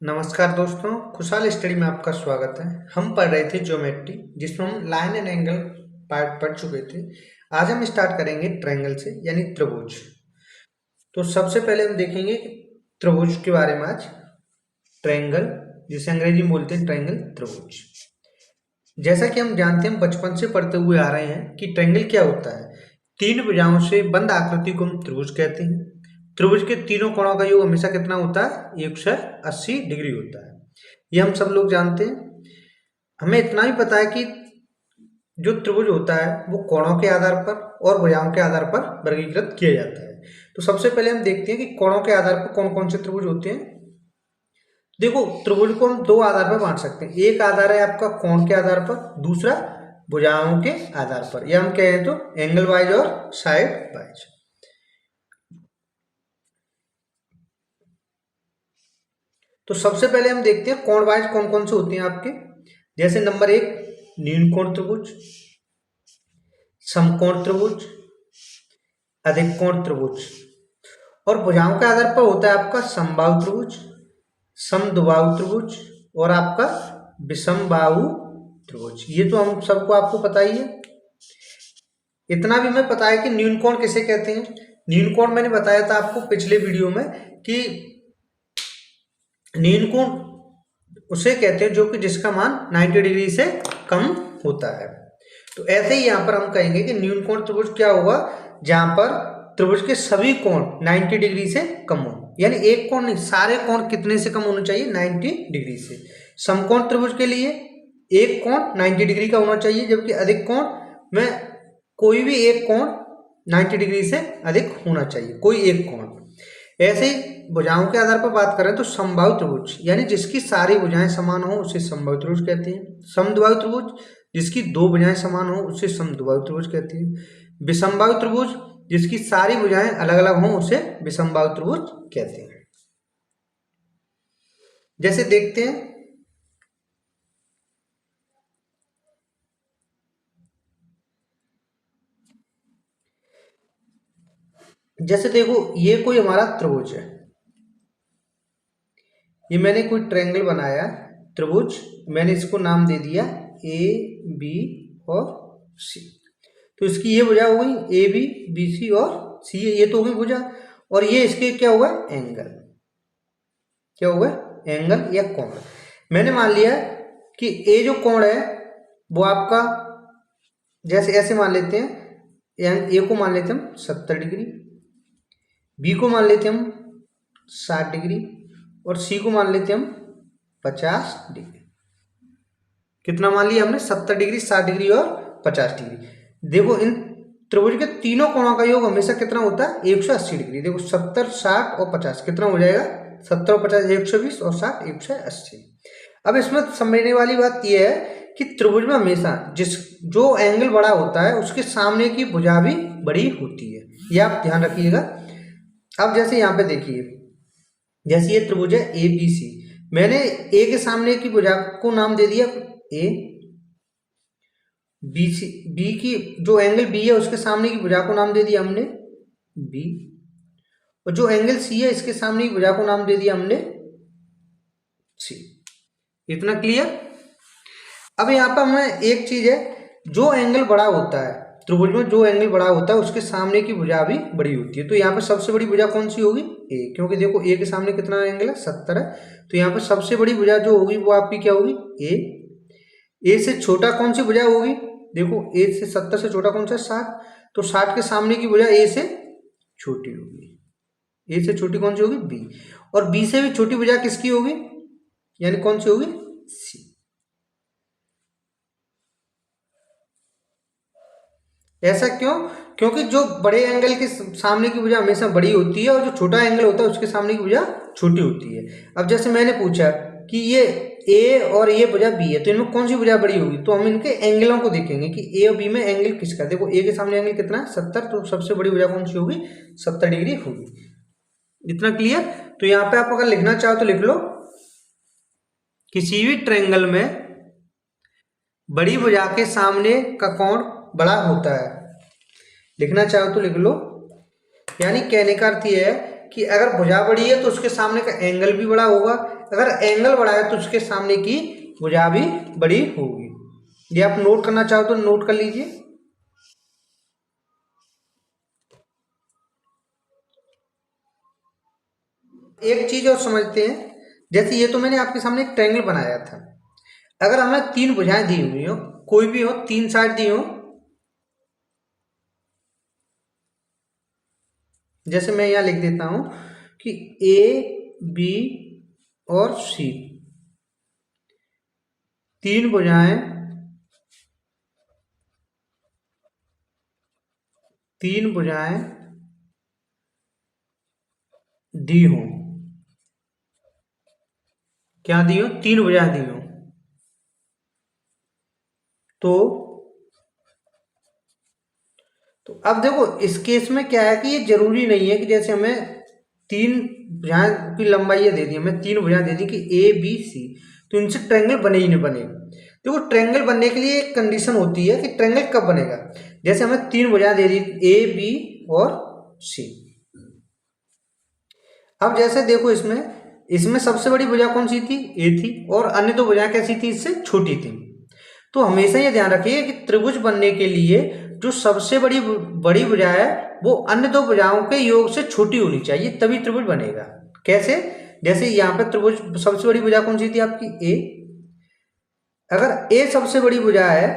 नमस्कार दोस्तों, खुशहाल स्टडी में आपका स्वागत है। हम पढ़ रहे थे ज्योमेट्री, जिसमें हम लाइन एंड एंगल पार्ट पढ़ चुके थे। आज हम स्टार्ट करेंगे ट्रायंगल से, यानी त्रिभुज। तो सबसे पहले हम देखेंगे त्रिभुज के बारे में आज। ट्रायंगल, जिसे अंग्रेजी में बोलते हैं ट्रायंगल, त्रिभुज। जैसा कि हम जानते हैं, बचपन से पढ़ते हुए आ रहे हैं कि ट्रायंगल क्या होता है। तीन भुजाओं से बंद आकृति को हम त्रिभुज कहते हैं। त्रिभुज के तीनों कोणों का योग हमेशा कितना होता है? 180 डिग्री होता है। ये हम सब लोग जानते हैं। हमें इतना भी पता है कि जो त्रिभुज होता है वो कोणों के आधार पर और भुजाओं के आधार पर वर्गीकृत किया जाता है। तो सबसे पहले हम देखते हैं कि कोणों के आधार पर कौन कौन से त्रिभुज होते हैं। देखो, त्रिभुज को हम दो आधार पर बांट सकते हैं। एक आधार है आपका कोण के आधार पर, दूसरा भुजाओं के आधार पर, या हम कहें तो एंगल वाइज और साइड वाइज। तो सबसे पहले हम देखते हैं कोण वाइज कौन कौन से होते हैं आपके। जैसे नंबर 1, न्यून कोण त्रिभुज, समकोण त्रिभुज, अधिक कोण त्रिभुज। और भुजाओं के आधार पर होता है आपका समबाहु त्रिभुज, समद्विबाहु त्रिभुज और आपका विषमबाहु त्रिभुज। ये तो हम सबको आपको पता ही है। इतना भी हमें पता है कि न्यून कोण किसे कहते हैं। न्यून कोण मैंने बताया था आपको पिछले वीडियो में कि न्यून कोण उसे कहते हैं जो कि जिसका मान 90 डिग्री से कम होता है। तो ऐसे ही यहाँ पर हम कहेंगे कि न्यून कोण त्रिभुज क्या होगा, जहां पर त्रिभुज के सभी कोण 90 डिग्री से कम हो। यानी एक कोण नहीं, सारे कोण कितने से कम होने चाहिए? 90 डिग्री से। समकोण त्रिभुज के लिए एक कोण 90 डिग्री का होना चाहिए, जबकि अधिक कोण में कोई भी एक कोण 90 डिग्री से अधिक होना चाहिए, कोई एक कोण। ऐसे ही भुजाओं के आधार पर बात करें तो समबाहु त्रिभुज, यानी जिसकी सारी भुजाएं समान हो उसे समबाहु त्रिभुज कहते हैं। समद्विबाहु त्रिभुज, जिसकी दो भुजाएं समान हो उसे समद्विबाहु त्रिभुज कहते हैं। विषमबाहु त्रिभुज, जिसकी सारी भुजाएं अलग अलग हों उसे विषमबाहु त्रिभुज कहते हैं। जैसे देखते हैं, जैसे देखो ये कोई हमारा त्रिभुज है। ये मैंने कोई ट्रायंगल बनाया त्रिभुज, मैंने इसको नाम दे दिया ए बी और सी। तो इसकी ये भुजा हो गई ए बी, बी सी और सी, ये तो हो गई भुजा। और ये इसके क्या हुआ? एंगल। क्या हुआ? एंगल या कोण। मैंने मान लिया कि ए जो कोण है वो आपका, जैसे ऐसे मान लेते हैं, ए को मान लेते हैं हम 70 डिग्री, बी को मान लेते हैं हम 60 डिग्री और सी को मान लेते हैं हम 50 डिग्री। कितना मान लिया हमने? 70 डिग्री, 60 डिग्री और 50 डिग्री। देखो इन त्रिभुज के तीनों कोणों का योग हमेशा कितना होता है? 180 डिग्री। देखो 70, 60 और 50 कितना हो जाएगा? 70 और 50 120 और 60 180। अब इसमें समझने वाली बात यह है कि त्रिभुज में हमेशा जो एंगल बड़ा होता है उसके सामने की भुजा भी बड़ी होती है, ये आप ध्यान रखिएगा। अब जैसे यहाँ पे देखिए, जैसे ये त्रिभुज है ए बी सी, मैंने ए के सामने की भुजा को नाम दे दिया ए, बी सी, बी की जो एंगल बी है उसके सामने की भुजा को नाम दे दिया हमने बी, और जो एंगल सी है इसके सामने की भुजा को नाम दे दिया हमने सी। इतना क्लियर? अब यहाँ पर हमें एक चीज है, जो एंगल बड़ा होता है त्रिभुज में, जो एंगल बड़ा होता है उसके सामने की भुजा भी बड़ी होती है। तो यहाँ पर सबसे बड़ी भुजा कौन सी होगी? ए, क्योंकि देखो ए के सामने कितना एंगल है? 70 है। तो यहाँ पर सबसे बड़ी भुजा जो होगी वो आपकी क्या होगी? ए से छोटा कौन सी भुजा होगी? देखो ए से 70 से छोटा कौन सा? 60। तो 60 के सामने की भुजा ए से छोटी होगी। ए से छोटी कौन सी होगी? बी। और बी से भी छोटी भुजा किसकी होगी? यानी कौन सी होगी? सी। ऐसा क्यों? क्योंकि जो बड़े एंगल के सामने की भुजा हमेशा बड़ी होती है और जो छोटा एंगल होता है उसके सामने की भुजा छोटी होती है। अब जैसे मैंने पूछा कि ये ए और ये भुजा बी है, तो इनमें कौन सी भुजा बड़ी होगी? तो हम इनके एंगलों को देखेंगे कि ए और बी में एंगल किसका। देखो ए के सामने एंगल कितना है? 70। तो सबसे बड़ी भुजा कौन सी होगी? 70 डिग्री होगी। इतना क्लियर? तो यहाँ पे आप अगर लिखना चाहो तो लिख लो, किसी भी ट्रायंगल में बड़ी भुजा के सामने का कोण बड़ा होता है। लिखना चाहो तो लिख लो। यानी कहने का अर्थ यह है कि अगर भुजा बड़ी है तो उसके सामने का एंगल भी बड़ा होगा, अगर एंगल बड़ा है तो उसके सामने की भुजा भी बड़ी होगी। ये आप नोट करना चाहो तो नोट कर लीजिए। एक चीज और समझते हैं, जैसे ये तो मैंने आपके सामने एक ट्रायंगल बनाया था, अगर हमें तीन भुजाएं दी हुई हो, कोई भी हो, तीन साइड दी हो, जैसे मैं यहां लिख देता हूं कि ए बी और सी, तीन भुजाएं, तीन भुजाएं दी हो, क्या दी हो, तीन भुजाएं दी हो, तो अब देखो इस केस में क्या है कि ये जरूरी नहीं है कि जैसे हमें तीन भुजाएं की लंबाई दे दी, हमें तीन भुजाएं दे दी कि ए बी सी, तो इनसे ट्रायंगल बने ही नहीं बने। देखो ट्रायंगल बनने के लिए एक कंडीशन होती है कि ट्रायंगल कब बनेगा, जैसे हमें तीन भुजाएं दे दी ए बी और सी। अब जैसे देखो इसमें इसमें सबसे बड़ी भुजा कौन सी थी, ए थी, और अन्य दो भुजाएं कैसी थी, इससे छोटी थी। तो हमेशा ये ध्यान रखिए कि त्रिभुज बनने के लिए जो सबसे बड़ी भुजा है वो अन्य दो भुजाओं के योग से छोटी होनी चाहिए, तभी त्रिभुज बनेगा। कैसे, जैसे यहाँ पे त्रिभुज सबसे बड़ी भुजा कौन सी थी आपकी, ए, अगर ए सबसे बड़ी भुजा है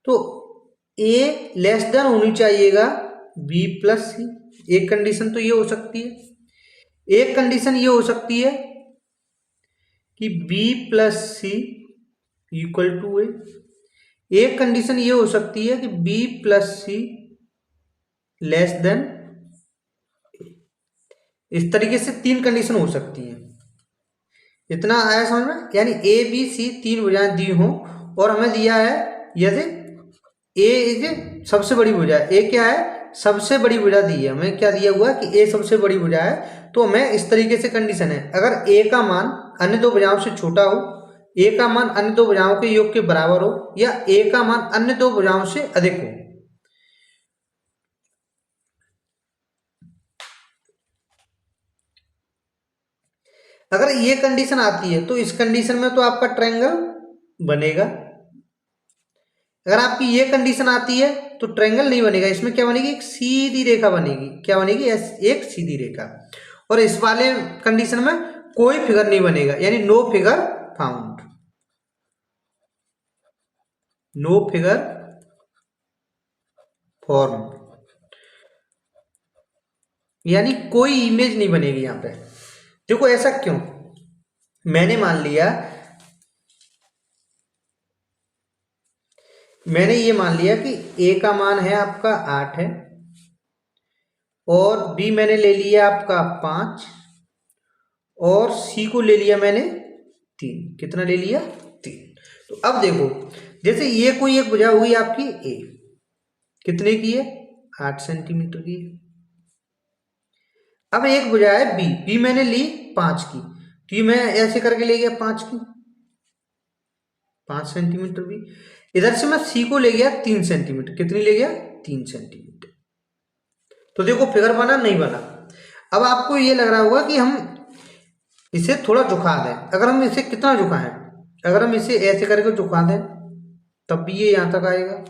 तो ए लेस देन होनी चाहिएगा बी प्लस सी। एक कंडीशन तो ये हो सकती है, एक कंडीशन ये हो सकती है कि B plus C equal to A, एक कंडीशन ये हो सकती है कि B plus C less than, इस तरीके से तीन कंडीशन हो सकती है। इतना आया समझ में, यानी ए बी सी तीन भुजाएं दी हो और हमें दिया है यदि ए इज सबसे बड़ी भुजा, ए क्या है, सबसे बड़ी भुजा दी है हमें, क्या दिया हुआ है कि ए सबसे बड़ी भुजा है, तो हमें इस तरीके से कंडीशन है, अगर ए का मान अन्य दो भुजाओं से छोटा हो, ए का मान अन्य दो भुजाओं के योग के बराबर हो, या ए का मान अन्य दो भुजाओं से अधिक हो। अगर ये कंडीशन आती है तो इस कंडीशन में तो आपका ट्रायंगल बनेगा, अगर आपकी ये कंडीशन आती है तो ट्रायंगल नहीं बनेगा। इसमें क्या बनेगी, एक सीधी रेखा बनेगी, क्या बनेगी, एक सीधी रेखा। और इस वाले कंडीशन में कोई फिगर नहीं बनेगा, यानी know figure found, know figure form, यानी कोई इमेज नहीं बनेगी यहां पे। देखो ऐसा क्यों, मैंने मान लिया, मैंने ये मान लिया कि ए का मान है आपका 8 है, और बी मैंने ले लिया आपका 5, और सी को ले लिया मैंने 3, कितना ले लिया, 3। तो अब देखो जैसे ये कोई एक भुजा हुई आपकी ए, कितने की है, 8 सेंटीमीटर की। अब एक भुजा है बी, बी मैंने ली 5 की, तो ये मैं ऐसे करके ले गया 5 की, 5 सेंटीमीटर भी। इधर से मैं सी को ले गया 3 सेंटीमीटर, कितनी ले गया, 3 सेंटीमीटर। तो देखो फिगर बना नहीं बना। अब आपको ये लग रहा होगा कि हम इसे थोड़ा झुका दें, अगर हम इसे कितना झुकाएं, अगर हम इसे ऐसे करके झुका दें तब भी ये यहाँ तक आएगा,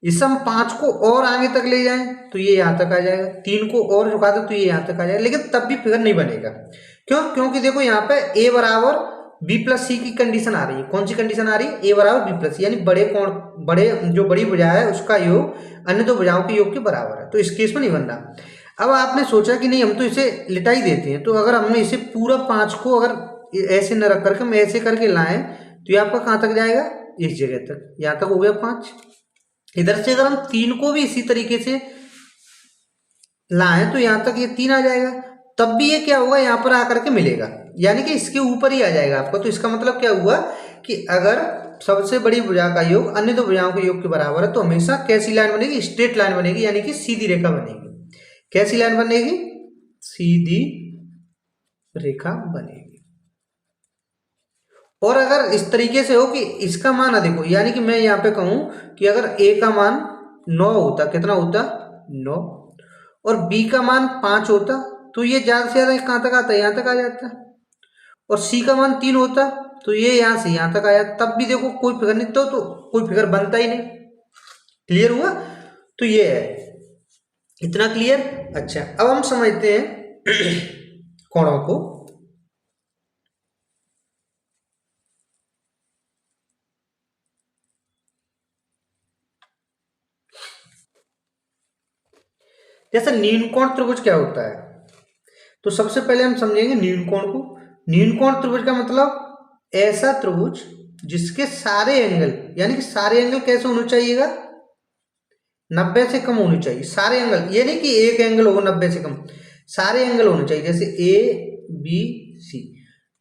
इसे हम 5 को और आगे तक ले जाएं तो ये यहाँ तक आ जाएगा, 3 को और झुका दें तो ये यहाँ तक आ जाएगा, लेकिन तब भी फिगर नहीं बनेगा। क्यों, क्योंकि देखो यहाँ पे ए बराबर बी प्लस सी की कंडीशन आ रही है। कौन सी कंडीशन आ रही है, ए बराबर बी प्लस सी, यानी बड़े जो बड़ी भुजा है उसका योग अन्य दो भुजाओं के योग के बराबर है, तो इस केस में नहीं बन रहा। अब आपने सोचा कि नहीं हम तो इसे लिटा ही देते हैं, तो अगर हमने इसे पूरा 5 को अगर ऐसे न रख करके हम ऐसे करके लाएं तो ये आपका कहाँ तक जाएगा, इस जगह तक, यहाँ तक हो गया 5। इधर से अगर हम 3 को भी इसी तरीके से लाएं तो यहाँ तक ये 3 आ जाएगा, तब भी ये क्या होगा, यहाँ पर आकर के मिलेगा, यानी कि इसके ऊपर ही आ जाएगा आपका। तो इसका मतलब क्या हुआ कि अगर सबसे बड़ी भुजा का योग अन्य दो भुजाओं के योग के बराबर है तो हमेशा कैसी लाइन बनेगी, स्ट्रेट लाइन बनेगी, यानी कि सीधी रेखा बनेगी। कैसी लाइन बनेगी, सीधी रेखा बनेगी। और अगर इस तरीके से हो कि इसका मान अधिक हो, यानी कि मैं यहाँ पे कहूं कि अगर ए का मान 9 होता, कितना होता, 9, और बी का मान 5 होता तो ये ज़्यादा से ज़्यादा कहाँ तक आता है, यहाँ तक आ जाता। और सी का मान 3 होता तो ये यहाँ से यहाँ तक आया, तब भी देखो कोई फिगर नहीं तो कोई फिगर बनता ही नहीं। क्लियर हुआ? तो ये है, इतना क्लियर। अच्छा, अब हम समझते हैं कोणों को। जैसे न्यूनकोण त्रिभुज क्या होता है, तो सबसे पहले हम समझेंगे न्यूनकोण को। न्यूनकोण त्रिभुज का मतलब ऐसा त्रिभुज जिसके सारे एंगल, यानी कि सारे एंगल कैसे होने चाहिएगा, 90 से कम होनी चाहिए। सारे एंगल, ये नहीं कि एक एंगल हो 90 से कम, सारे एंगल होने चाहिए। जैसे ए बी सी,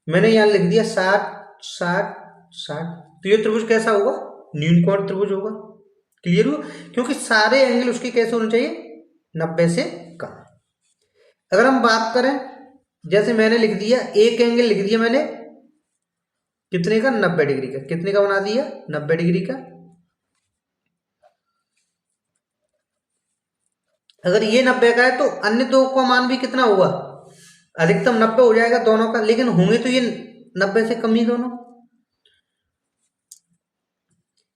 मैंने यहाँ लिख दिया 60 60 60, तो ये त्रिभुज कैसा होगा, न्यूनकोण त्रिभुज होगा। क्लियर हुआ? क्योंकि सारे एंगल उसके कैसे होने चाहिए, 90 से कम। अगर हम बात करें, जैसे मैंने लिख दिया एक एंगल लिख दिया मैंने कितने का, 90 डिग्री का। कितने का बना दिया, 90 डिग्री का। अगर ये 90 का है तो अन्य दो का मान भी कितना होगा, अधिकतम 90 हो जाएगा दोनों का, लेकिन होंगे तो ये 90 से कम ही दोनों।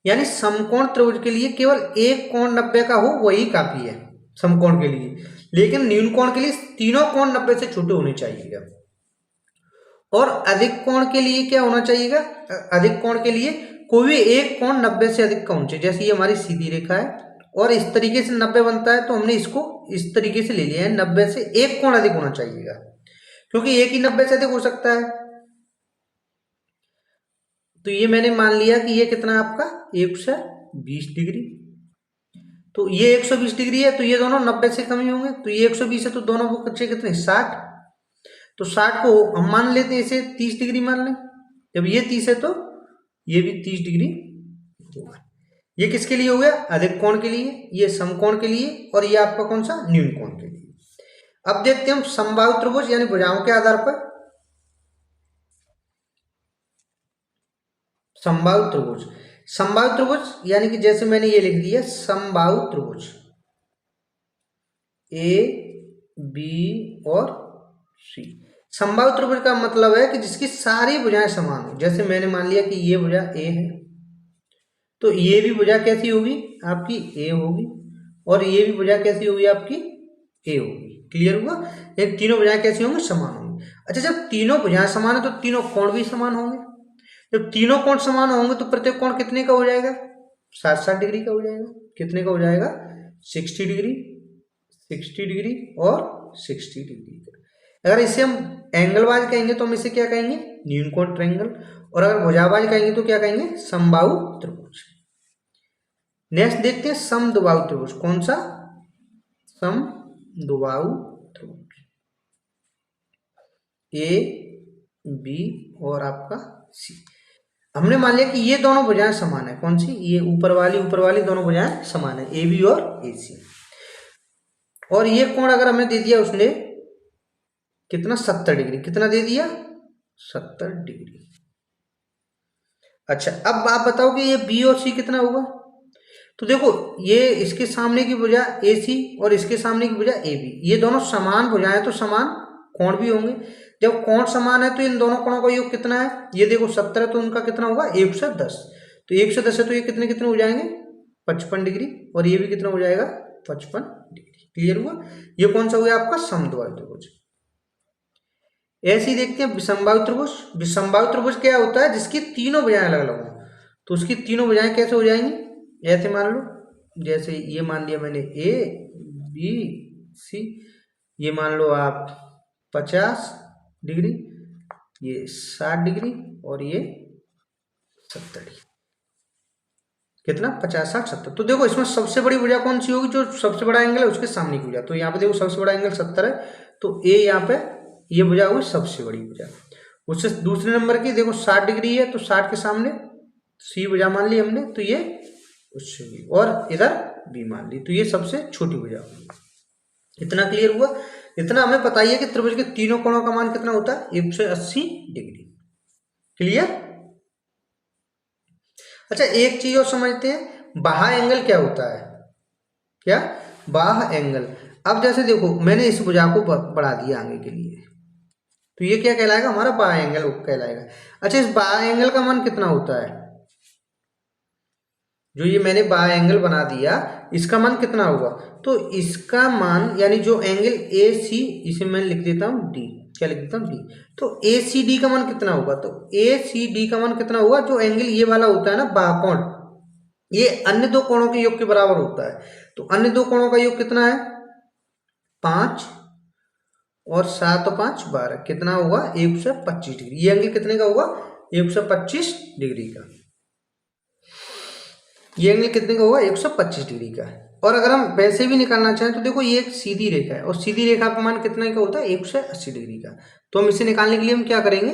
यानी समकोण त्रिभुज के लिए केवल एक कोण 90 का हो वही काफी है समकोण के लिए, लेकिन न्यूनकोण के लिए तीनों कोण 90 से छोटे होने चाहिए। और अधिक कोण के लिए क्या होना चाहिएगा, अधिक कोण के लिए कोई भी एक कोण 90 से अधिक का होना चाहिए। जैसे ये हमारी सीधी रेखा है और इस तरीके से 90 बनता है, तो हमने इसको इस तरीके से ले लिया है, 90 से एक कोण अधिक होना चाहिएगा, क्योंकि एक ही 90 से अधिक हो सकता है। तो ये मैंने मान लिया कि ये कितना है आपका 120 डिग्री, तो ये 120 डिग्री है, तो ये दोनों 90 से कम ही होंगे। तो ये 120 है तो दोनों को बच्चे कितने 60, तो 60 को हम मान लेते हैं इसे 30 डिग्री मान लें। जब ये 30 है तो ये भी 30 डिग्री होगा। ये किसके लिए हो गया, अधिक कोण के लिए, ये समकोण के लिए, और ये आपका कौन सा, न्यूनकोण के लिए। अब देखते हैं हम समबाहु त्रिभुज यानी भुजाओं के आधार पर। समबाहु त्रिभुज, समबाहु त्रिभुज यानी कि जैसे मैंने ये लिख दिया समबाहु त्रिभुज ए बी और सी। समबाहु त्रिभुज का मतलब है कि जिसकी सारी भुजाएं समान हो। जैसे मैंने मान लिया कि ये भुजा ए है, तो ये भी भुजा कैसी होगी आपकी, ए होगी, और ये भी भुजा कैसी होगी आपकी, ए होगी। क्लियर हुआ? ये तीनों भुजाएं कैसी होंगी, समान होंगी। अच्छा, जब तीनों भुजाएं समान है तो तीनों कोण भी समान होंगे। जब तीनों कोण समान होंगे तो प्रत्येक कोण कितने का हो जाएगा, 60 डिग्री का हो जाएगा। कितने का हो जाएगा, 60 डिग्री, 60 डिग्री और 60 डिग्री का। अगर इसे हम एंगल वाइज कहेंगे तो हम इसे क्या कहेंगे, न्यूनकोण ट्रायंगल, और अगर भुजावाइज कहेंगे तो क्या कहेंगे, समबाहु त्रिभुज। नेक्स्ट देखते हैं समद्विबाहु त्रिभुज। कौन सा, समद्विबाहु त्रिभुज, ए बी और आपका सी। हमने मान लिया कि ये दोनों भुजाएं समान है। कौन सी, ये ऊपर वाली दोनों भुजाएं समान है, ए बी और ए सी। और ये कोण अगर हमें दे दिया उसने कितना, 70 डिग्री। कितना दे दिया, 70 डिग्री। अच्छा, अब आप बताओ कि ये बी और सी कितना होगा। तो देखो, ये इसके सामने की भुजा ए सी और इसके सामने की भुजा ए बी, ये दोनों समान भुजाएं तो समान कोण भी होंगे। जब कोण समान है तो इन दोनों कोणों का योग कितना है, ये देखो 70 है तो उनका कितना होगा 110। तो 110 है तो ये कितने कितने हो जाएंगे, 55 डिग्री, और ये भी कितना हो जाएगा 55 डिग्री। क्लियर हुआ? ये कौन सा हो गया आपका समद्विबाहु त्रिभुज। ऐसे ही देखते हैं विषमबाहु त्रिभुज। विषमबाहु त्रिभुज क्या होता है, जिसकी तीनों भुजाएं अलग अलग हो, तो उसकी तीनों भुजाएं कैसे हो जाएंगी, ऐसे मान लो, जैसे ये मान लिया मैंने ए बी सी, ये मान लो आप 50 डिग्री, ये 60 डिग्री और ये 70 डिग्री। कितना, 50 60 70। तो देखो इसमें सबसे बड़ी भुजा कौन सी होगी, जो सबसे बड़ा एंगल है उसके सामने की भुजा। तो यहाँ पे देखो सबसे बड़ा एंगल 70 है, तो ए यहाँ पे ये भुजा होगी सबसे बड़ी भुजा। उससे दूसरे नंबर की देखो 60 डिग्री है, तो 60 के सामने सी भुजा मान ली हमने, तो ये उससे भी, और इधर बी मान ली, तो ये सबसे छोटी भुजा होगी। इतना क्लियर हुआ? इतना हमें बताइए कि त्रिभुज के तीनों कोणों का मान कितना होता है, 180 डिग्री। क्लियर? अच्छा, एक चीज और समझते हैं, बाह्य एंगल क्या होता है। क्या, बाह्य एंगल, अब जैसे देखो मैंने इस भुजा को बढ़ा दिया आगे के लिए, तो ये क्या कहलाएगा, हमारा बाय एंगल कहलाएगा। अच्छा, इस बाय एंगल का मान कितना होता है, जो ये मैंने बाय एंगल बना दिया इसका मान कितना होगा, तो इसका मान यानी जो एंगल ए सी, इसे मैं लिख देता हूँ डी, क्या लिख देता हूँ डी, तो ए सी डी का मान कितना होगा, तो ए सी डी का मान कितना होगा, जो एंगल ये वाला होता है ना बाकोण, ये अन्य दो कोणों के योग के बराबर होता है। तो अन्य दो कोणों का योग कितना है, 5 और 7 और 5 12, कितना होगा 125 डिग्री। ये एंगल कितने का होगा, 125 डिग्री का। ये एंगल कितने का होगा, 125 डिग्री का। और अगर हम वैसे भी निकालना चाहें तो देखो ये एक सीधी रेखा है, और सीधी रेखा का मान कितने का होता है, 180 डिग्री का। तो हम इसे निकालने के लिए हम क्या करेंगे,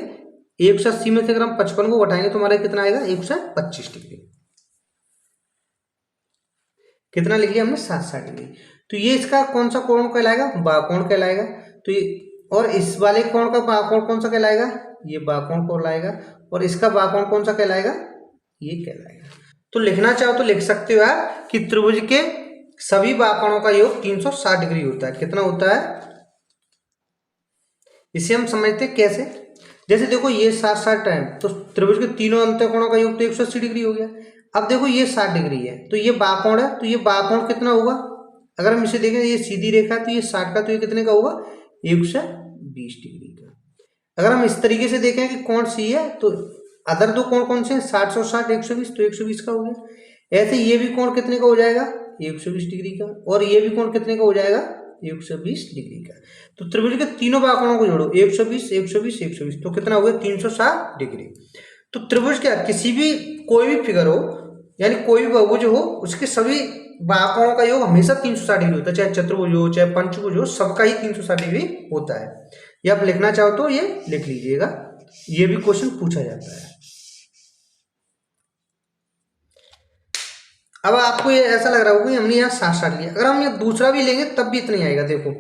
180 में से अगर हम 55 को घटाएंगे तो हमारा कितना आएगा, 125 डिग्री। कितना लिख लिया हमने, 60 डिग्री। तो ये इसका कौन सा कोण कहलाएगा, बाकोण कहलाएगा। तो ये, और इस वाले कोण का बाकोण कौन सा कहलाएगा, ये बाकोण कहलाएगा। और इसका बाकोण कौन सा कहलाएगा, ये कहलाएगा। तो लिखना चाहो तो लिख सकते हो आप कि त्रिभुज के सभी बाकोणों का योग 360 डिग्री होता है। कितना होता है, इसे हम समझते कैसे, जैसे देखो ये 60 है, तो त्रिभुज के तीनों अंतःकोणों का योग तो 180 डिग्री हो गया। अब देखो ये 60 डिग्री है, तो ये बाकोण है, तो ये बाकोण कितना होगा, अगर हम इसे देखें ये सीधी रेखा है, तो ये 60 का, तो ये कितने का होगा, 120 डिग्री का। अगर हम इस तरीके से देखें कि कोण सी है, तो अदर दो कोण कौन से हैं, 60 और 60 120, तो 120 का हो गया। ऐसे ये भी कोण कितने का हो जाएगा, 120 डिग्री का, और ये भी कोण कितने का हो जाएगा, 120 डिग्री का। तो त्रिभुज के तीनों बाकोणों को जोड़ो, 120 120 120, तो कितना हो गया, 360 डिग्री। तो त्रिभुज क्या, किसी भी कोई भी फिगर हो, यानी कोई भी बहुभुज हो, उसके सभी बाकोणों का योग हमेशा 360 डिग्री होता है, चाहे चतुर्भुज हो चाहे पंचभुज हो, सबका ही 360 डिग्री होता है। ये आप लिखना चाहो तो ये लिख लीजिएगा, ये भी क्वेश्चन पूछा जाता है। अब आपको ये ऐसा लग रहा होगा कि हमने यहाँ 60 लिया, अगर हम ये दूसरा भी लेंगे तब भी इतना ही आएगा। देखो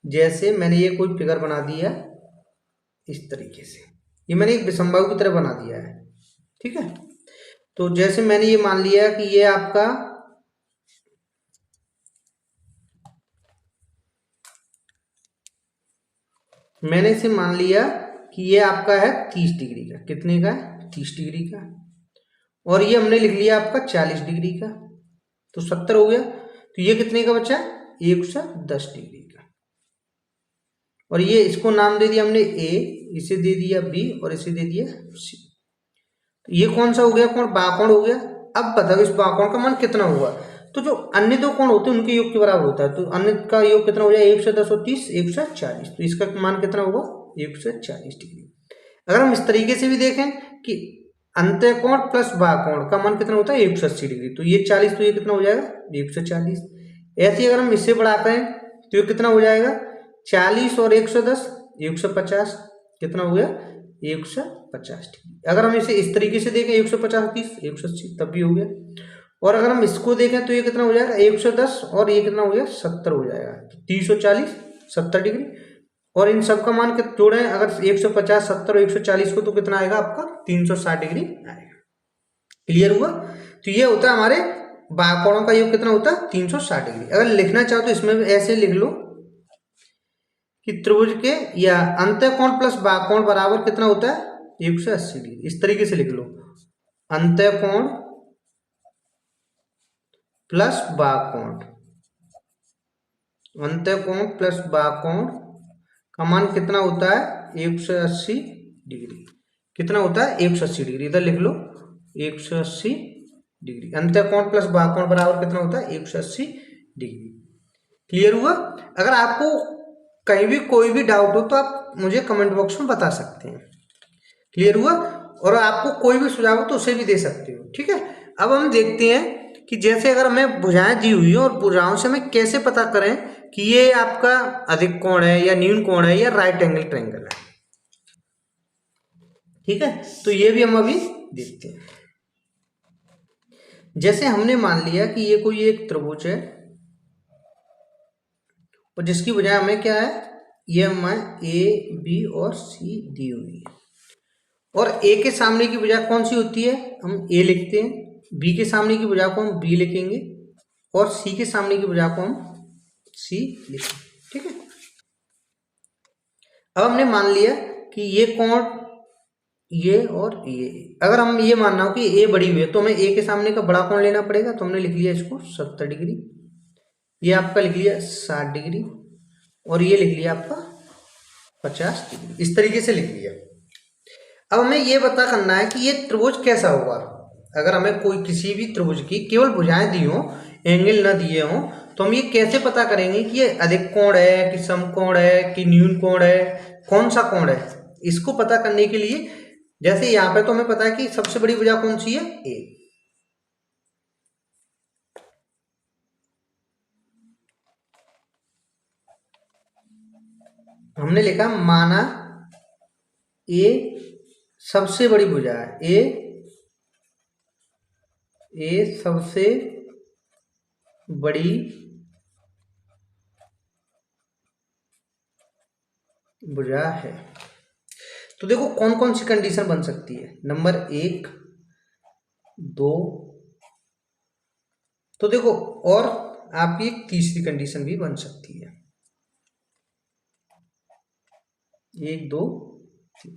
जैसे मैंने ये कोई फिगर बना दिया इस तरीके से, ये मैंने एक विषमबाहु की तरह बना दिया है, ठीक है। तो जैसे मैंने ये मान लिया कि ये आपका मैंने इसे मान लिया कि ये आपका है 30 डिग्री का, कितने का है, 30 डिग्री का। और ये हमने लिख लिया आपका 40 डिग्री का, तो 70 हो गया। तो ये कितने का बचा, 110 डिग्री का। और ये इसको नाम दे दिया हमने ए, इसे दे दिया बी, और इसे दे दिया सी। तो ये कौन सा हो गया, कोण बाकोण हो गया। अब बताओ इस बाकोण का मान कितना हुआ, तो जो अन्य दो कोण होते हैं उनके योग के बराबर होता है। तो अन्य का योग कितना हो जाए, 110 और 30 140, तो इसका मान कितना होगा, 140 डिग्री। अगर हम इस तरीके से भी देखें कि अंतःकोण प्लस बाकोण का मान कितना होता है, 180 डिग्री, तो ये 40, तो ये कितना हो जाएगा, 140। ऐसे अगर हम इससे बढ़ाते हैं तो ये कितना हो जाएगा, 40 और 110 150, कितना हो गया, 150 डिग्री। अगर हम इसे इस तरीके से देखें 150 30 180, तब भी हो गया। और अगर हम इसको देखें तो ये कितना हो जाएगा, 110 और ये कितना हो गया, 70 हो जाएगा। 30 और 40 70 डिग्री। और इन सब का मान जोड़ें अगर 150 70 और 140 को, तो कितना आएगा आपका, 360 डिग्री आएगा। क्लियर हुआ। तो ये होता है हमारे बाकोणों का योग कितना होता है, 360 डिग्री। अगर लिखना चाहो तो इसमें भी ऐसे लिख लो कि त्रिभुज के या अंतःकोण प्लस बाकोण बराबर कितना होता है, 180 डिग्री। इस तरीके से लिख लो, अंतःकोण प्लस बाकोण, अंतःकोण प्लस बाकोण का मान कितना होता है, 180 डिग्री। कितना होता है, 180 डिग्री। इधर लिख लो 180 डिग्री। अंतःकोण प्लस बाकोण बराबर कितना होता है, 180 डिग्री। क्लियर हुआ। अगर आपको कहीं भी कोई भी डाउट हो तो आप मुझे कमेंट बॉक्स में बता सकते हैं। क्लियर हुआ। और आपको कोई भी सुझाव हो तो उसे भी दे सकते हो, ठीक है। अब हम देखते हैं कि जैसे अगर हमें भुजाएं दी हुई हो और भुजाओं से हमें कैसे पता करें कि ये आपका अधिक कोण है या न्यून कोण है या राइट एंगल ट्रायंगल है, ठीक है। तो ये भी हम अभी देखते हैं। जैसे हमने मान लिया कि ये कोई एक त्रिभुज है और जिसकी भुजाएं हमें क्या है, ये हमें ए बी और सी दी हुई है। और ए के सामने की भुजा कौन सी होती है, हम ए लिखते हैं। बी के सामने की भुजा को हम बी लिखेंगे और सी के सामने की भुजा को हम सी लिखा। ठीक है, अब हमने मान लिया कि ये कोण ये और ये, अगर हम ये मानना हो कि ए बड़ी हुई है तो हमें ए के सामने का बड़ा कोण लेना पड़ेगा, तो हमने लिख लिया इसको 70 डिग्री, ये आपका लिख लिया 60 डिग्री और ये लिख लिया आपका 50 डिग्री, इस तरीके से लिख लिया। अब हमें ये पता करना है कि ये त्रिभुज कैसा होगा। अगर हमें कोई किसी भी त्रिभुज की केवल भुजाएं दी हों, एंगल न दिए हों, तो हम ये कैसे पता करेंगे कि ये अधिक कोण है कि समकोण है कि न्यून कोण है, कौन सा कोण है। इसको पता करने के लिए जैसे यहाँ पे तो हमें पता है कि सबसे बड़ी भुजा कौन सी है, ए। हमने लिखा माना ए सबसे बड़ी भुजा है, ए सबसे बड़ी भुजा है। तो देखो कौन कौन सी कंडीशन बन सकती है, नंबर 1 2, तो देखो और आपकी एक तीसरी कंडीशन भी बन सकती है, 1 2 3।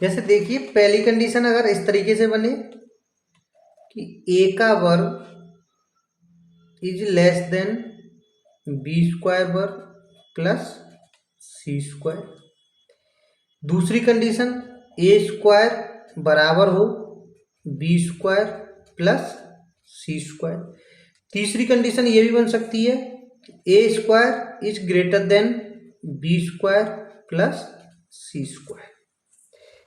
जैसे देखिए पहली कंडीशन अगर इस तरीके से बने कि ए का वर्ग is less than B square वर्ग प्लस सी स्क्वायर। दूसरी कंडीशन ए स्क्वायर बराबर हो B square plus C square. तीसरी कंडीशन ये भी बन सकती है A square is greater than B square plus C square.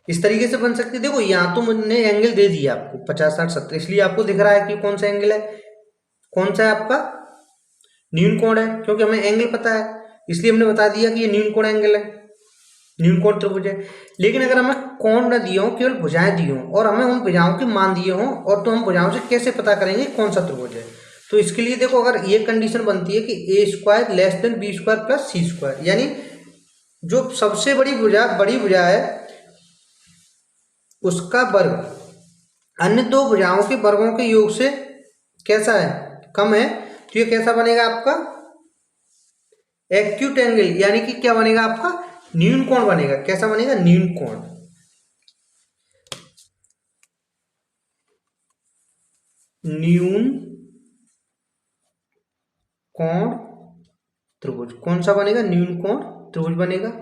इस तरीके से बन सकती है। देखो यहाँ तो मैंने एंगल दे दिया आपको 50 60 70, इसलिए आपको दिख रहा है कि कौन सा एंगल है, कौन सा है आपका न्यून कोण है, क्योंकि हमें एंगल पता है इसलिए हमने बता दिया कि ये न्यून कोण एंगल है, न्यून कोण त्रिभुज है। लेकिन अगर हमें कोण न दिए हों, केवल भुजाएं दी हों और हमें उन भुजाओं के मान दिए हों, और तो हम भुजाओं से कैसे पता करेंगे कौन सा त्रिभुज है। तो इसके लिए देखो अगर ये कंडीशन बनती है कि A square less than B square plus C square, यानी जो सबसे बड़ी भुजा है उसका वर्ग अन्य दो भुजाओं के वर्गों के योग से कैसा है, कम है, तो ये कैसा बनेगा आपका एक्यूट एंगल, यानी कि क्या बनेगा आपका न्यून कोण बनेगा। कैसा बनेगा, न्यून कोण। न्यून कोण त्रिभुज कौन सा बनेगा, न्यून कोण त्रिभुज बनेगा।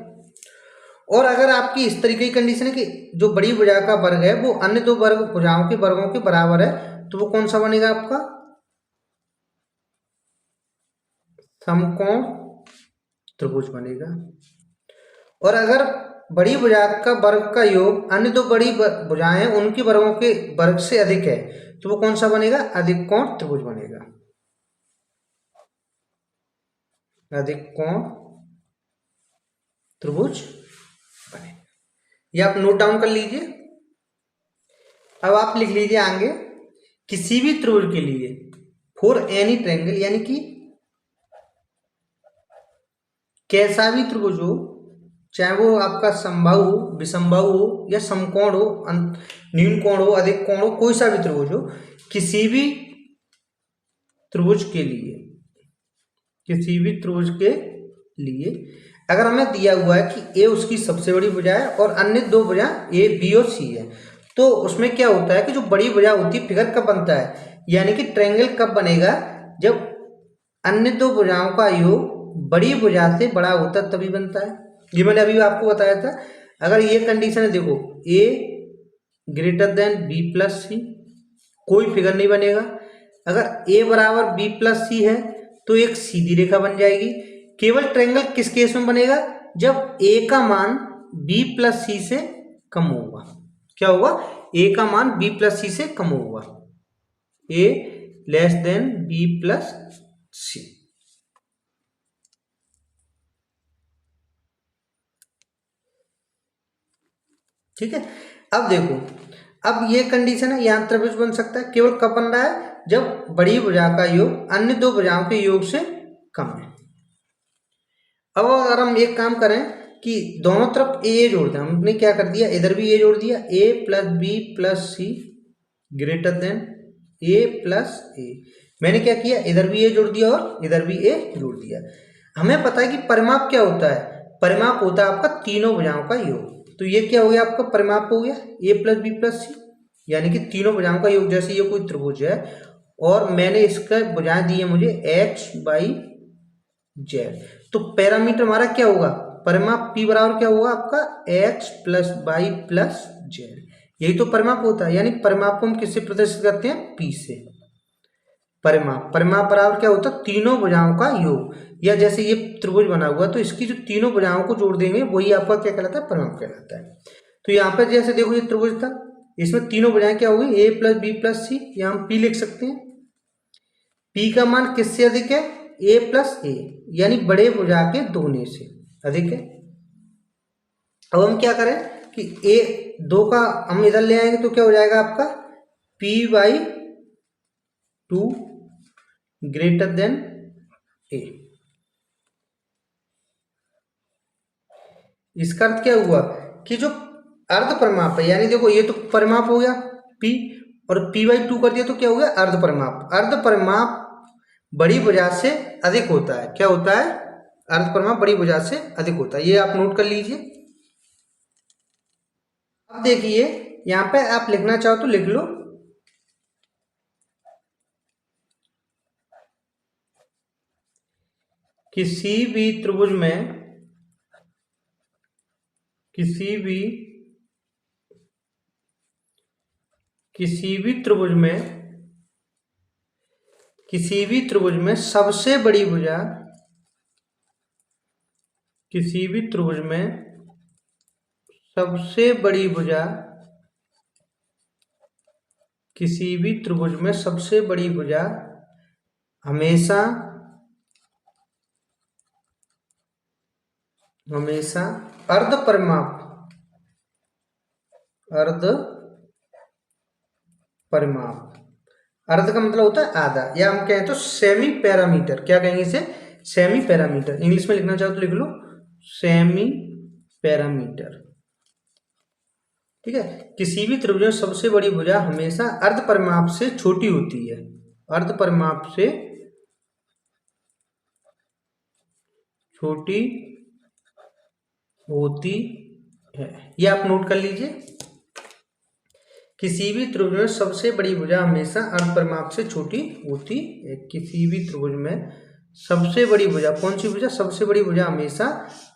और अगर आपकी इस तरीके की कंडीशन है कि जो बड़ी भुजा का वर्ग है वो अन्य दो वर्ग भुजाओं के वर्गों के बराबर है, तो वो कौन सा बनेगा आपका समकोण त्रिभुज बनेगा। और अगर बड़ी भुजा का वर्ग का योग अन्य दो बड़ी भुजाएं उनके वर्गों के वर्ग से अधिक है, तो वो कौन सा बनेगा, अधिक कोण त्रिभुज बनेगा, अधिक कोण त्रिभुज बनेगा। ये आप नोट डाउन कर लीजिए। अब आप लिख लीजिए आगे, किसी भी त्रिभुज के लिए फॉर एनी ट्रायंगल, यानी कि कैसा भी त्रिभुज हो, चाहे वो आपका समबाहु हो, विषमबाहु हो या समकोण हो, न्यून कोण हो, अधिक कोण हो, कोई सा भी त्रिभुज हो, किसी भी त्रिभुज के लिए, किसी भी त्रिभुज के लिए अगर हमें दिया हुआ है कि ए उसकी सबसे बड़ी भुजा है और अन्य दो भुजा ए बी और सी है, तो उसमें क्या होता है कि जो बड़ी भुजा होती है फिगर कब बनता है, यानी कि ट्रायंगल कब बनेगा, जब अन्य दो भुजाओं का योग बड़ी भुजा से बड़ा होता है तभी बनता है। ये मैंने अभी आपको बताया था। अगर ये कंडीशन है, देखो ए ग्रेटर देन बी प्लस सी, कोई फिगर नहीं बनेगा। अगर ए बराबर बी प्लस सी है तो एक सीधी रेखा बन जाएगी। केवल ट्रायंगल किस केस में बनेगा, जब ए का मान बी प्लस सी से कम होगा। क्या होगा, ए का मान बी प्लस सी से कम होगा, ए लेस देन बी प्लस सी। ठीक है, अब देखो, अब ये कंडीशन है, यहाँ त्रिभुज बन सकता है, केवल कब बन रहा है, जब बड़ी भुजा का योग अन्य दो भुजाओं के योग से कम है। अब अगर हम एक काम करें कि दोनों तरफ ए जोड़ दें, हमने क्या कर दिया, इधर भी ए जोड़ दिया, ए प्लस बी प्लस सी ग्रेटर देन ए प्लस ए, मैंने क्या किया, इधर भी ए जोड़ दिया और इधर भी ए जोड़ दिया। हमें पता है कि परिमाप क्या होता है, परिमाप होता है आपका तीनों भुजाओं का योग। तो ये क्या हो गया आपका परिमाप हो गया ए प्लस बी प्लस सी, यानी कि तीनों भुजाओं का योग। जैसे ये कोई त्रिभुज है और मैंने इसका भुजाएं दी है मुझे एक्स बाई जेड, तो पैरामीटर हमारा क्या होगा, परिमाप P बराबर क्या होगा आपका x plus by plus Z. यही तो परिमाप होता है, यानी परिमाप को हम किससे प्रदर्शित करते हैं, P से। परिमाप बराबर क्या होता है, तीनों भुजाओं का योग। या जैसे ये त्रिभुज बना हुआ तो इसकी जो तीनों भुजाओं को जोड़ देंगे वही आपका क्या कहलाता है, परिमाप कहलाता है। तो यहाँ पर जैसे देखो ये त्रिभुज था, इसमें तीनों भुजाएं क्या होगी, ए प्लस बी प्लस सी, यहाँ हम P लिख सकते हैं। P का मान किससे अधिक है, ए प्लस ए, यानी बड़े भुजा के दोने से अधिक है। अब हम क्या करें कि ए दो का हम इधर ले आएंगे तो क्या हो जाएगा आपका P बाई 2 ग्रेटर देन ए। इसका अर्थ क्या हुआ कि जो अर्ध परिमाप है, यानी देखो ये तो परिमाप हो गया P, और P बाई 2 कर दिया तो क्या हो गया अर्ध परिमाप। अर्ध परिमाप बड़ी भुजा से अधिक होता है, क्या होता है, अर्ध परिमाप बड़ी भुजा से अधिक होता है। ये आप नोट कर लीजिए। अब देखिए यहां पे आप लिखना चाहो तो लिख लो, किसी भी त्रिभुज में किसी भी त्रिभुज में सबसे बड़ी भुजा, किसी भी त्रिभुज में सबसे बड़ी भुजा, किसी भी त्रिभुज में सबसे बड़ी भुजा हमेशा अर्ध परिमाप अर्ध का मतलब होता है आधा, या हम कहें तो सेमी पैरामीटर। क्या कहेंगे इसे, सेमी पैरामीटर। इंग्लिश में लिखना चाहो तो लिख लो सेमी पैरामीटर। ठीक है, किसी भी त्रिभुज में सबसे बड़ी भुजा हमेशा अर्ध परिमाप से छोटी होती है, अर्ध परिमाप से छोटी होती है। ये आप नोट कर लीजिए, किसी भी त्रिभुज में सबसे बड़ी भुजा हमेशा अर्ध परिमाप से छोटी होती है। किसी भी त्रिभुज में सबसे बड़ी भुजा, कौन सी भुजा, सबसे बड़ी भुजा हमेशा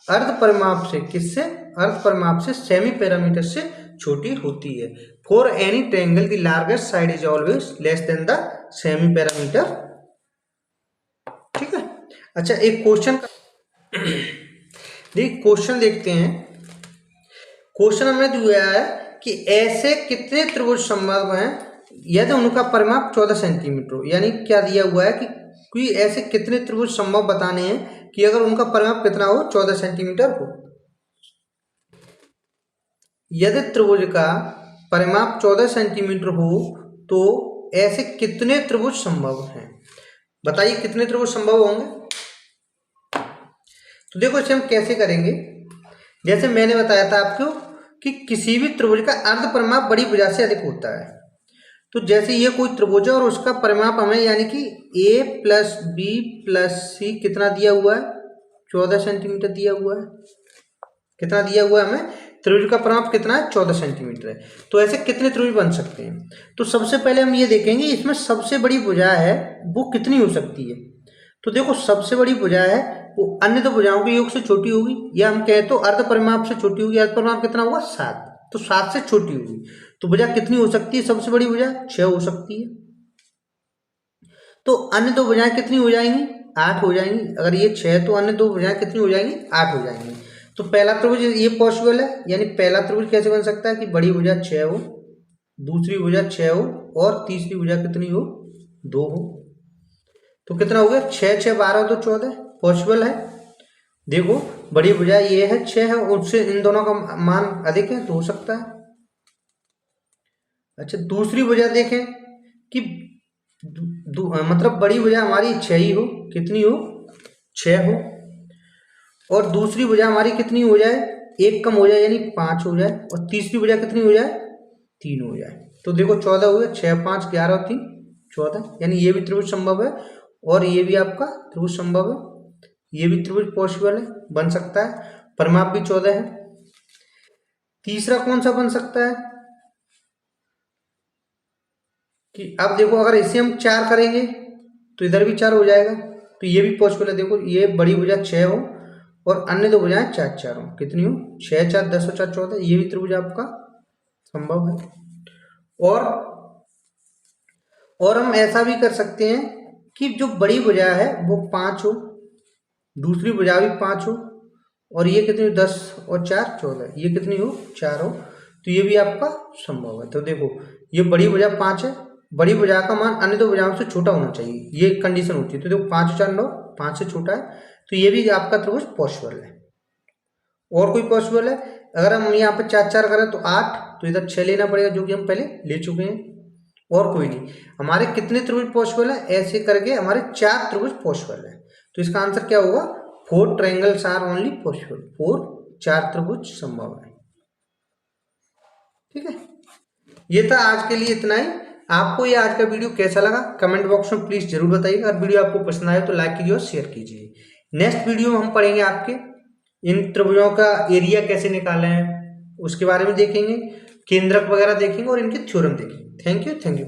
अर्ध परिमाप से, किससे, अर्ध परिमाप से, सेमी पैरामीटर से छोटी होती है। For any triangle the largest side is always less than the semi parameter. ठीक है, अच्छा एक क्वेश्चन क्वेश्चन देखते हैं। क्वेश्चन हमें दिया है कि ऐसे कितने त्रिभुज संभव हैं यदि उनका परिमाप 14 सेंटीमीटर हो। यानी क्या दिया हुआ है कि ऐसे कितने त्रिभुज संभव बताने हैं कि अगर उनका परिमाप कितना हो, 14 सेंटीमीटर हो। यदि त्रिभुज का परिमाप 14 सेंटीमीटर हो तो ऐसे कितने त्रिभुज संभव हैं, बताइए कितने त्रिभुज संभव होंगे। तो देखो इसे हम कैसे करेंगे, जैसे मैंने बताया था आपको कि किसी भी त्रिभुज का अर्ध परिमाप बड़ी भुजा से अधिक होता है। तो जैसे ये कोई त्रिभुज है और उसका परिमाप हमें यानी कि a प्लस बी प्लस सी कितना दिया हुआ है, 14 सेंटीमीटर दिया हुआ है। कितना दिया हुआ है हमें, त्रिभुज का परिमाप कितना है, 14 सेंटीमीटर है। तो ऐसे कितने त्रिभुज बन सकते हैं। तो सबसे पहले हम ये देखेंगे इसमें सबसे बड़ी भुजा है वो कितनी हो सकती है। तो देखो सबसे बड़ी भुजा है वो अन्य दो भुजाओं के योग से छोटी होगी, या हम कहें तो अर्ध परिमाप से छोटी होगी। अर्ध परिमाप कितना होगा 7, तो 7 से छोटी होगी। तो भुजा कितनी हो सकती है, सबसे बड़ी भुजा 6 हो सकती है। तो अन्य दो भुजाएं कितनी हो जाएंगी, 8 हो जाएंगी। अगर ये 6 तो अन्य दो भुजाएं कितनी हो जाएंगी, 8 हो जाएंगी। तो पहला त्रिभुज ये पॉसिबल है, यानी पहला त्रिभुज कैसे बन सकता है कि बड़ी भुजा 6 हो, दूसरी भुजा 6 हो और तीसरी भुजा कितनी हो, 2 हो। तो कितना हो गया 6 6 12 तो 14, पॉसिबल है। देखो बड़ी भुजा ये है 6 है, उससे इन दोनों का मान अधिक है तो हो सकता है। अच्छा दूसरी भुजा देखें कि मतलब बड़ी भुजा हमारी 6 ही हो, कितनी हो 6 हो, और दूसरी भुजा हमारी कितनी हो जाए, 1 कम हो जाए यानी 5 हो जाए, और तीसरी भुजा कितनी हो जाए 3 हो जाए। तो देखो 14 हो गया, 6 5 11 और 3 14, यानी ये भी त्रिभुज संभव है और ये भी आपका त्रिभुज संभव है, ये भी त्रिभुज पॉसिबल है, बन सकता है, परिमाप भी 14 है। तीसरा कौन सा बन सकता है कि अब देखो अगर इसे हम 4 करेंगे तो इधर भी 4 हो जाएगा, तो ये भी पॉसिबल है। देखो ये बड़ी भुजा 6 हो और अन्य दो भुजाएं 4 4 हो, कितनी हो 6 4 10 और 4 14, ये भी त्रिभुज आपका संभव है। और हम ऐसा भी कर सकते हैं कि जो बड़ी भुजा है वो 5 हो, दूसरी भुजा भी 5 हो, और ये कितनी हो 10 और 4 14, ये कितनी हो 4 हो, तो ये भी आपका संभव है। तो देखो ये बड़ी भुजा 5 है, बड़ी भुजा का मान अन्य दो भुजाओं से छोटा होना चाहिए, ये कंडीशन होती है। तो देखो 5 4 9, 5 से छोटा है, तो ये भी आपका त्रिभुज पॉसिबल है। और कोई पॉसिबल है, अगर हम यहाँ पे 4 4 करें तो 8, तो इधर 6 लेना पड़ेगा जो कि हम पहले ले चुके हैं। और कोई नहीं, हमारे कितने त्रिभुज पॉसिबल है, ऐसे करके हमारे 4 त्रिभुज पॉसिबल है। तो इसका आंसर क्या होगा, 4 ट्रायंगल्स आर ओनली पॉसिबल, 4 त्रिभुज संभव है। ठीक है, ये था आज के लिए इतना ही। आपको ये आज का वीडियो कैसा लगा कमेंट बॉक्स में प्लीज जरूर बताइएगा। अगर वीडियो आपको पसंद आए तो लाइक कीजिए और शेयर कीजिए। नेक्स्ट वीडियो में हम पढ़ेंगे आपके इन त्रिभुजों का एरिया कैसे निकालें हैं उसके बारे में देखेंगे, केंद्रक वगैरह देखेंगे और इनके थ्योरम देखेंगे। Thank you.